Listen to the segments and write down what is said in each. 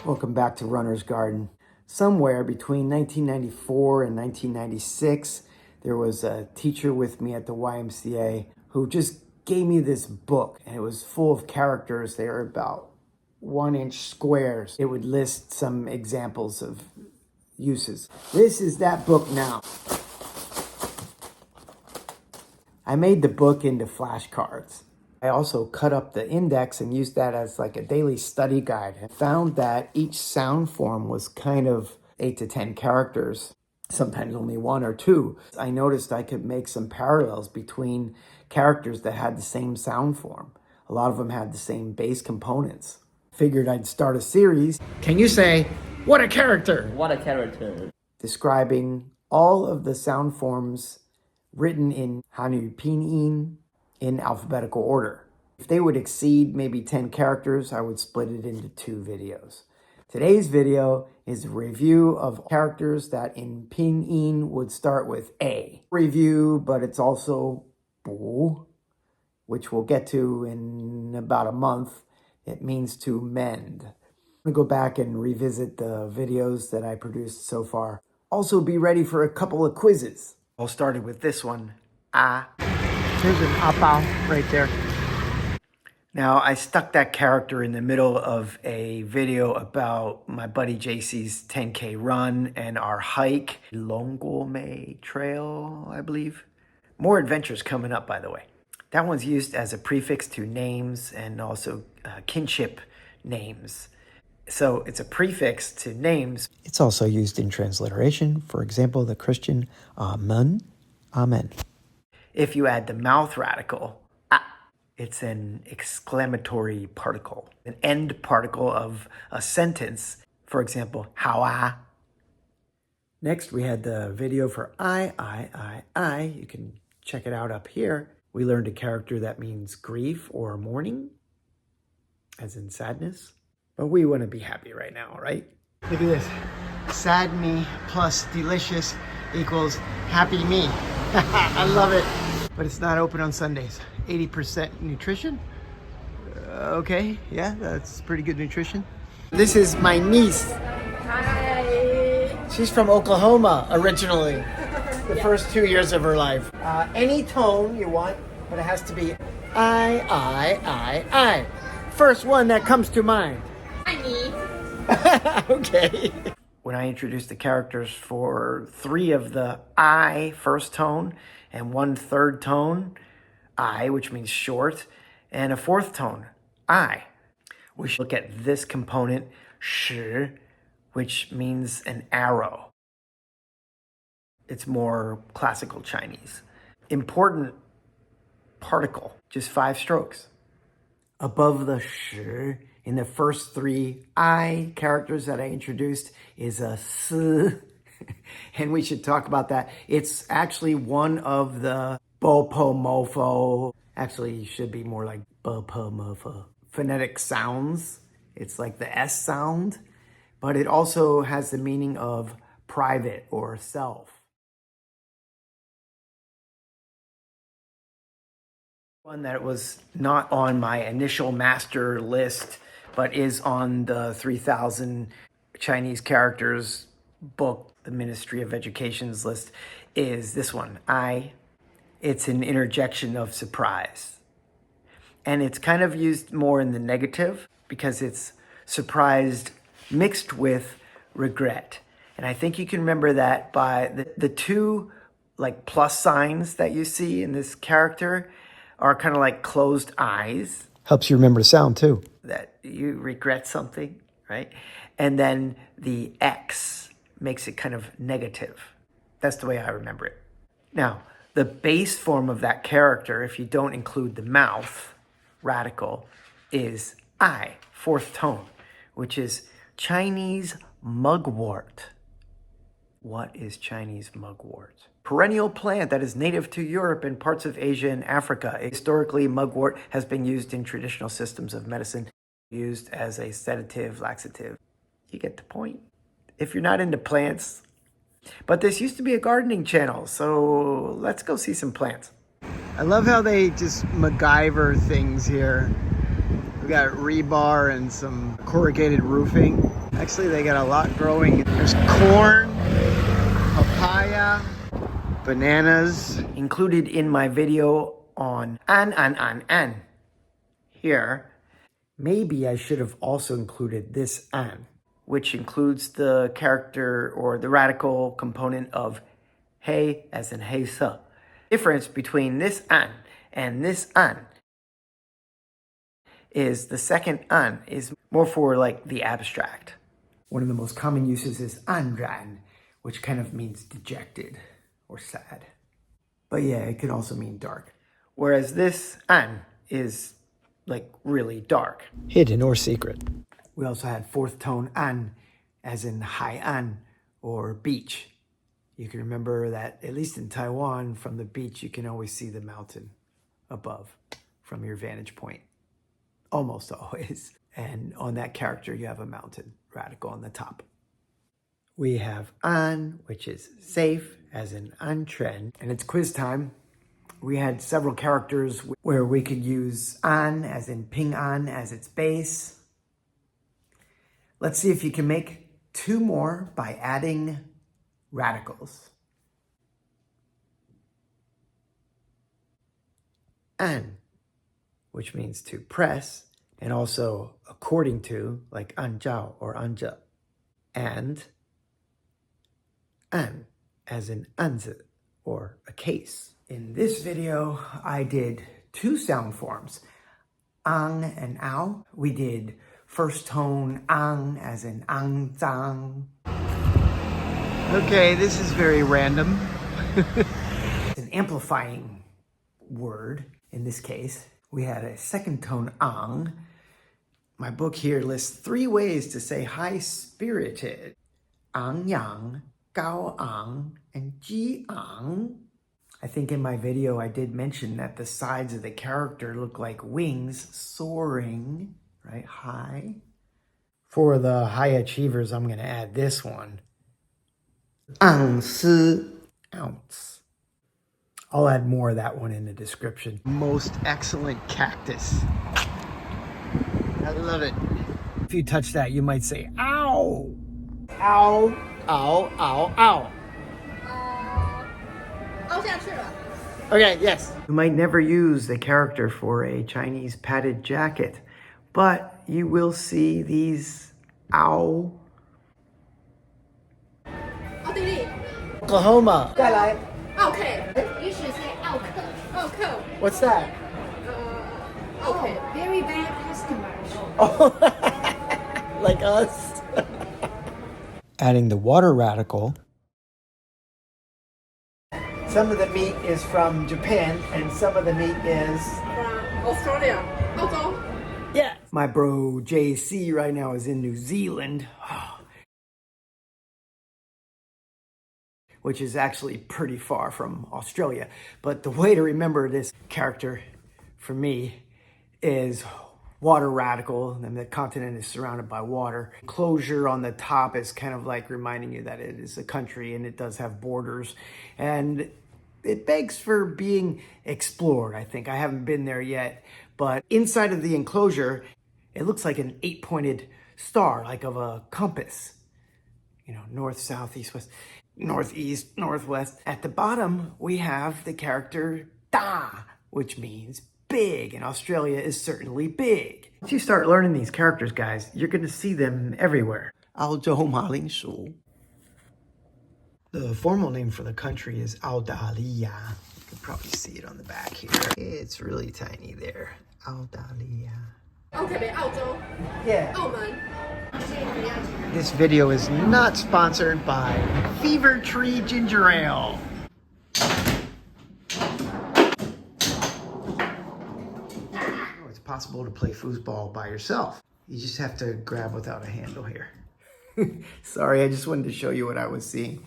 Welcome back to Runner's Garden. Somewhere between 1994 and 1996, there was a teacher with me at the YMCA who just gave me this book, and it was full of characters. They were about 1-inch squares. It would list some examples of uses. This is that book now. I made the book into flashcards. I also cut up the index and used that as like a daily study guide. I found that each sound form was kind of 8 to 10 characters, sometimes only 1 or 2. I noticed I could make some parallels between characters that had the same sound form. A lot of them had the same base components. Figured I'd start a series. Can you say, what a character? What a character. Describing all of the sound forms written in Hanyu Pinyin in alphabetical order. If they would exceed maybe 10 characters, I would split it into 2 videos. Today's video is a review of characters that in Pinyin would start with A. Review, but it's also Bu, which we'll get to in about a month. It means to mend. I'm gonna go back and revisit the videos that I produced so far. Also be ready for a couple of quizzes. I'll start with this one, A. There's an apao right there. Now, I stuck that character in the middle of a video about my buddy JC's 10K run and our hike, Longguomei Trail, I believe. More adventures coming up, by the way. That one's used as a prefix to names and also kinship names. So it's a prefix to names. It's also used in transliteration. For example, the Christian Amen, Amen. If you add the mouth radical, ah, it's an exclamatory particle, an end particle of a sentence. For example, how ah. Next, we had the video for I. You can check it out up here. We learned a character that means grief or mourning, as in sadness. But we want to be happy right now, right? Look at this. Sad me plus delicious equals happy me. I love it. But it's not open on Sundays. 80% nutrition. Okay, yeah, that's pretty good nutrition. This is my niece. Hi. She's from Oklahoma originally. The first 2 years of her life. Any tone you want, but it has to be I. First one that comes to mind. Okay. When I introduced the characters for 3 of the I first tone and 1 third tone, I, which means short, and a 4th tone, I. We should look at this component, shi, which means an arrow. It's more classical Chinese. Important particle, just 5 strokes. Above the shi, in the first 3 I characters that I introduced is a S, and we should talk about that. It's actually one of the Bopomofo, actually should be more like Bopomofo, phonetic sounds. It's like the S sound, but it also has the meaning of private or self. One that was not on my initial master list, but is on the 3,000 Chinese characters book, the Ministry of Education's list, is this one, I. It's an interjection of surprise. And it's kind of used more in the negative because it's surprised mixed with regret. And I think you can remember that by the 2 like plus signs that you see in this character are kind of like closed eyes. Helps you remember the sound too. That you regret something, right? And then the X makes it kind of negative. That's the way I remember it. Now, the base form of that character, if you don't include the mouth radical, is I, 4th tone, which is Chinese mugwort. What is Chinese mugwort? Perennial plant that is native to Europe and parts of Asia and Africa. Historically, mugwort has been used in traditional systems of medicine, used as a sedative, laxative. You get the point. If you're not into plants. But this used to be a gardening channel, so let's go see some plants. I love how they just MacGyver things here. We got rebar and some corrugated roofing. Actually, they got a lot growing. There's corn, papaya, bananas. Included in my video on an here. Maybe I should have also included this an, which includes the character or the radical component of hey as in hey se. Difference between this an and this an is the second an is more for like the abstract. One of the most common uses is anran, which kind of means dejected or sad. But yeah, it could also mean dark. Whereas this an is like really dark. Hidden or secret. We also had fourth tone an, as in hai'an or beach. You can remember that, at least in Taiwan, from the beach, you can always see the mountain above from your vantage point. Almost always. And on that character, you have a mountain radical on the top. We have an, which is safe, as in antren. And it's quiz time. We had several characters where we could use an, as in ping an, as its base. Let's see if you can make two more by adding radicals. An, which means to press, and also according to, like anjiao or anja. And an, as in anzi, or a case. In this video, I did two sound forms, ang and ao. We did first tone ang, as in ang zang. Okay, this is very random. It's an amplifying word in this case. We had a second tone ang. My book here lists 3 ways to say high-spirited. Ang yang, gao ang, and ji ang. I think in my video I did mention that the sides of the character look like wings soaring, right? High. For the high achievers, I'm going to add this one. Ang si, ounce. I'll add more of that one in the description. Most excellent cactus. I love it. If you touch that, you might say, ow! Ow, ow, ow, ow. Okay, yes. You might never use the character for a Chinese padded jacket, but you will see these ow. Oklahoma. Okay. You should say okay. What's that? Okay. Very bad customers. Oh, like us. Adding the water radical. Some of the meat is from Japan, and some of the meat is From Australia. Also. yeah. My bro JC right now is in New Zealand, which is actually pretty far from Australia. But the way to remember this character for me is water radical, and the continent is surrounded by water. Closure on the top is kind of like reminding you that it is a country and it does have borders. And it begs for being explored, I think. I haven't been there yet, but inside of the enclosure, it looks like an 8-pointed star, like of a compass. You know, north, south, east, west, northeast, northwest. At the bottom, we have the character da, which means big, and Australia is certainly big. Once you start learning these characters, guys, you're going to see them everywhere. 澳洲马铃薯. The formal name for the country is Australia. You can probably see it on the back here. It's really tiny there. Australia. Okay, 澳洲. Yeah. 澳门. This video is not sponsored by Fever Tree Ginger Ale. It's possible to play foosball by yourself. You just have to grab without a handle here. Sorry, I just wanted to show you what I was seeing.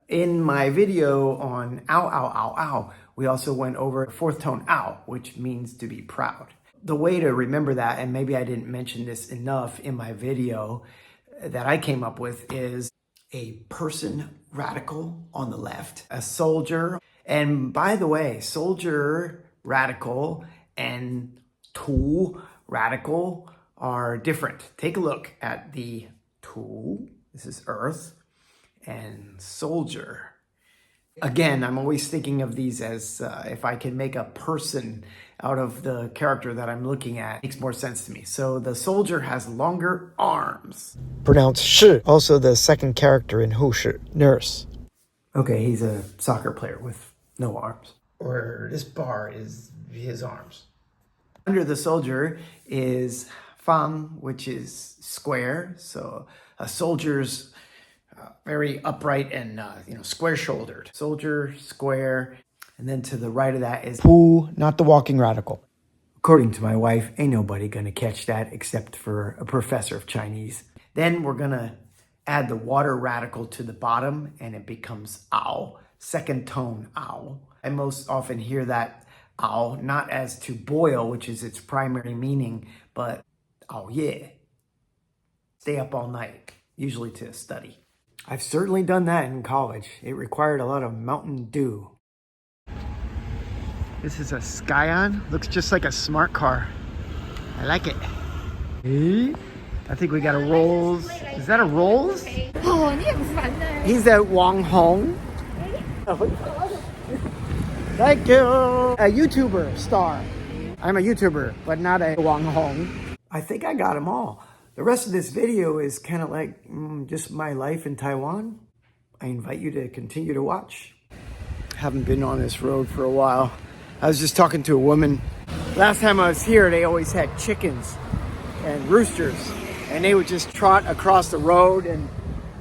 In my video on ow, ow, ow, ow, we also went over fourth tone ow, which means to be proud. The way to remember that, and maybe I didn't mention this enough in my video that I came up with, is a person radical on the left, a soldier. And by the way, soldier radical and tu radical are different. Take a look at the Tu, this is earth, and soldier. Again, I'm always thinking of these as if I can make a person out of the character that I'm looking at, it makes more sense to me. So the soldier has longer arms. Pronounced shi. Also the second character in 护士, nurse. Okay, he's a soccer player with no arms. Or this bar is his arms. Under the soldier is fang, which is square. So a soldier's very upright and square-shouldered. Soldier, square, and then to the right of that is pu, not the walking radical. According to my wife, ain't nobody gonna catch that except for a professor of Chinese. Then we're gonna add the water radical to the bottom and it becomes ao, second tone ao. I most often hear that ao not as to boil, which is its primary meaning, but ao yeah, stay up all night, usually to study. I've certainly done that in college. It required a lot of Mountain Dew. This is a Scion. Looks just like a smart car. I like it. I think we got a Rolls. Is that a Rolls? He's a Wang Hong. Thank you. A YouTuber star. I'm a YouTuber, but not a Wang Hong. I think I got them all. The rest of this video is kind of like just my life in Taiwan. I invite you to continue to watch. Haven't been on this road for a while. I was just talking to a woman. Last time I was here, they always had chickens and roosters, and they would just trot across the road, and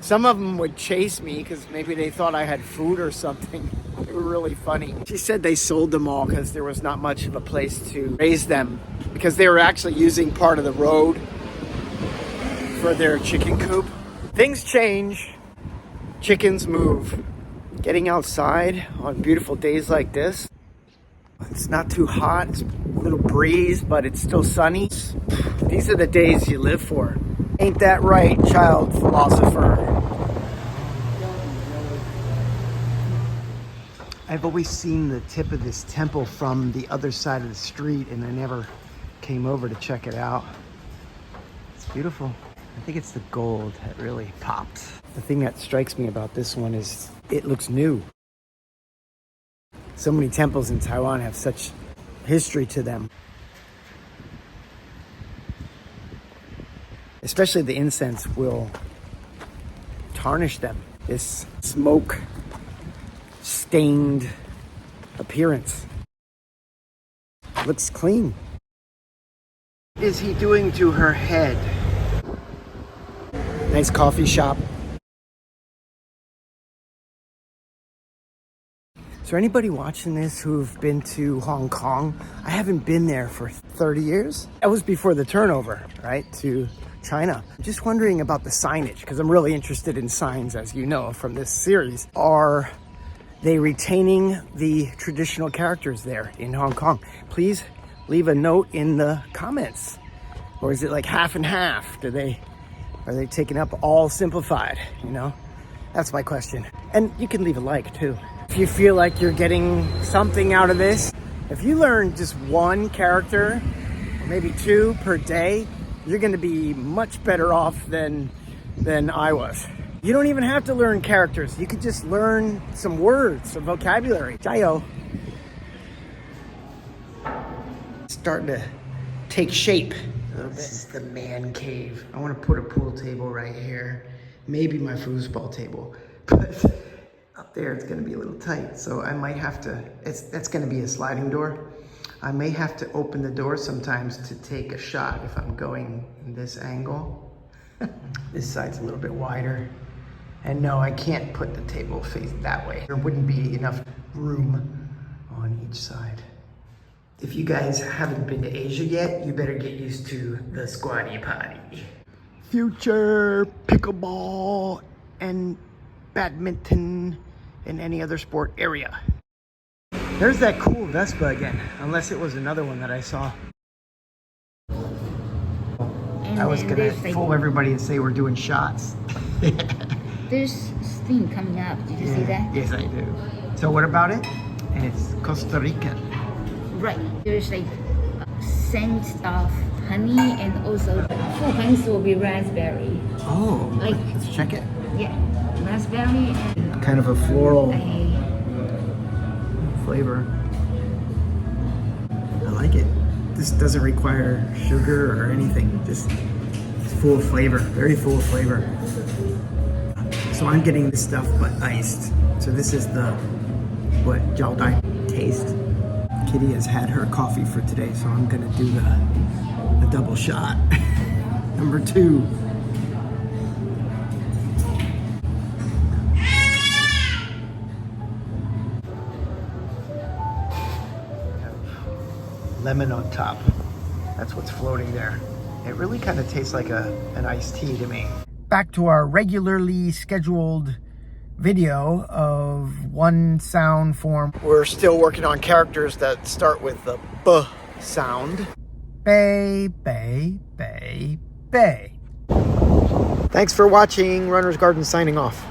some of them would chase me because maybe they thought I had food or something. They were really funny. She said they sold them all because there was not much of a place to raise them because they were actually using part of the road for their chicken coop. Things change, chickens move. Getting outside on beautiful days like this, it's not too hot, it's a little breeze, but it's still sunny. These are the days you live for. Ain't that right, child philosopher? I've always seen the tip of this temple from the other side of the street, and I never came over to check it out. It's beautiful. I think it's the gold that really pops. The thing that strikes me about this one is it looks new. So many temples in Taiwan have such history to them. Especially the incense will tarnish them. This smoke stained appearance. Looks clean. What is he doing to her head? Nice coffee shop. Is there anybody watching this who've been to Hong Kong? I haven't been there for 30 years. That was before the turnover, right, to China. I'm just wondering about the signage, because I'm really interested in signs, as you know, from this series. Are they retaining the traditional characters there in Hong Kong? Please leave a note in the comments. Or is it like half and half? Are they taking up all simplified, you know? That's my question. And you can leave a like too. If you feel like you're getting something out of this, if you learn just one character, or maybe two per day, you're gonna be much better off than I was. You don't even have to learn characters. You could just learn some words, some vocabulary. 加油. Starting to take shape. This is the man cave. I want to put a pool table right here. Maybe my foosball table. But up there it's going to be a little tight. So I might have to, that's going to be a sliding door. I may have to open the door sometimes to take a shot if I'm going in this angle. This side's a little bit wider. And no, I can't put the table facing that way. There wouldn't be enough room on each side. If you guys haven't been to Asia yet, you better get used to the squatty potty. Future pickleball and badminton and any other sport area. There's that cool Vespa again, unless it was another one that I saw. I was gonna fool everybody and say we're doing shots. There's thing coming up. Did you see that? Yes, I do. So what about it? And it's Costa Rican. Right. There's like scent of honey, and also 覆盆子 will be raspberry. Oh, Like- let's check it. Yeah, raspberry and Kind of a floral a flavor. I like it. This doesn't require sugar or anything. Just it's full of flavor, very full of flavor. So I'm getting this stuff but iced. So this is the what Jiao Dai taste. Kitty has had her coffee for today, so I'm gonna do the double shot. Number 2. Lemon on top. That's what's floating there. It really kind of tastes like an iced tea to me. Back to our regularly scheduled video of one sound form. We're still working on characters that start with the B sound. Bay, bay, bay, bay. Thanks for watching. Runner's Garden signing off.